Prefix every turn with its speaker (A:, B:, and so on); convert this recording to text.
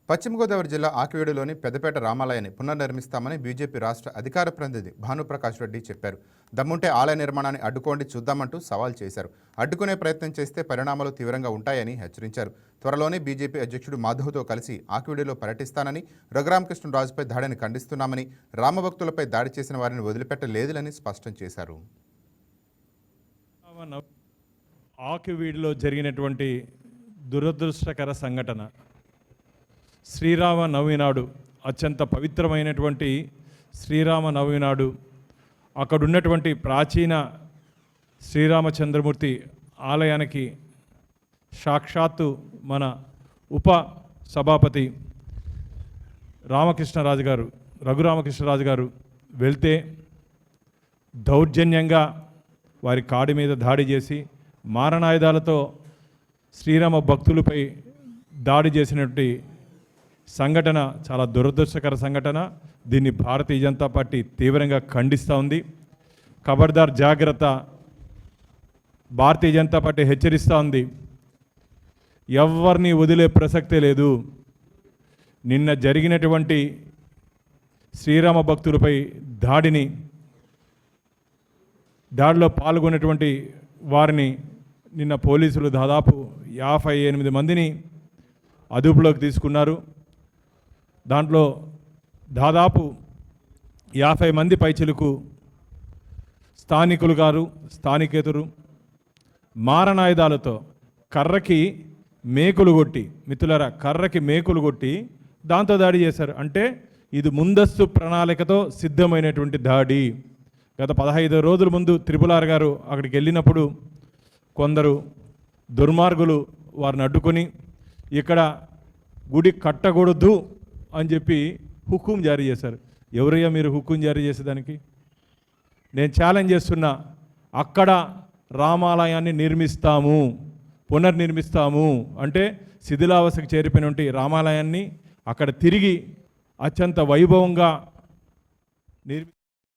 A: పశ్చిమ గోదావరి జిల్లా ఆకివీడులోని పెద్దపేట రామాలయాన్ని పునర్నిర్మిస్తామని బీజేపీ రాష్ట్ర అధికార ప్రతినిధి భానుప్రకాష్ రెడ్డి చెప్పారు. దమ్ముంటే ఆలయ నిర్మాణాన్ని అడ్డుకోండి చూద్దామంటూ సవాల్ చేశారు. అడ్డుకునే ప్రయత్నం చేస్తే పరిణామాలు తీవ్రంగా ఉంటాయని హెచ్చరించారు. త్వరలోనే బీజేపీ అధ్యక్షుడు మాధవ్తో కలిసి ఆకివీడులో పర్యటిస్తానని, రఘురామకృష్ణరాజుపై దాడిని ఖండిస్తున్నామని, రామభక్తులపై దాడి చేసిన వారిని వదిలిపెట్టలేదని స్పష్టం చేశారు.
B: ఆకివీడులో జరిగినటువంటి దురదృష్టకర సంఘటన, శ్రీరామ నవమి నాడు, అత్యంత పవిత్రమైనటువంటి శ్రీరామ నవమి నాడు అక్కడున్నటువంటి ప్రాచీన శ్రీరామచంద్రమూర్తి ఆలయానికి సాక్షాత్తు మన ఉప సభాపతి రామకృష్ణరాజు గారు, రఘురామకృష్ణరాజు గారు వెళ్తే దౌర్జన్యంగా వారి కాడి మీద దాడి చేసి మారణాయుధాలతో శ్రీరామ భక్తులపై దాడి చేసినటువంటి సంఘటన చాలా దురదృష్టకర సంఘటన. దీన్ని భారతీయ జనతా పార్టీ తీవ్రంగా ఖండిస్తూ ఉంది. ఖబర్దార్ జాగ్రత్త, భారతీయ జనతా పార్టీ హెచ్చరిస్తూ ఉంది. ఎవరిని వదిలే ప్రసక్తే లేదు. నిన్న జరిగినటువంటి శ్రీరామ భక్తులపై దాడిలో పాల్గొన్నటువంటి వారిని నిన్న పోలీసులు దాదాపు 58 మందిని అదుపులోకి తీసుకున్నారు. దాంట్లో దాదాపు 50 మంది పైచిలకు స్థానికేతరు మారణాయుధాలతో కర్రకి మేకులు కొట్టి, మిత్రులారా, కర్రకి మేకులు కొట్టి దాంతో దాడి చేశారు. అంటే ఇది ముందస్తు ప్రణాళికతో సిద్ధమైనటువంటి దాడి. గత 15 రోజుల ముందు త్రిపులార్ గారు అక్కడికి వెళ్ళినప్పుడు కొందరు దుర్మార్గులు వారిని అడ్డుకొని ఇక్కడ గుడి కట్టకూడదు అని చెప్పి హుకుం జారీ చేశారు. ఎవరయ్యా మీరు హుకుం జారీ చేసేదానికి? నేను ఛాలెంజ్ చేస్తున్నా, అక్కడ రామాలయాన్ని పునర్నిర్మిస్తాము అంటే శిథిలావస్థకు చేరిపోయినటువంటి రామాలయాన్ని అక్కడ తిరిగి అత్యంత వైభవంగా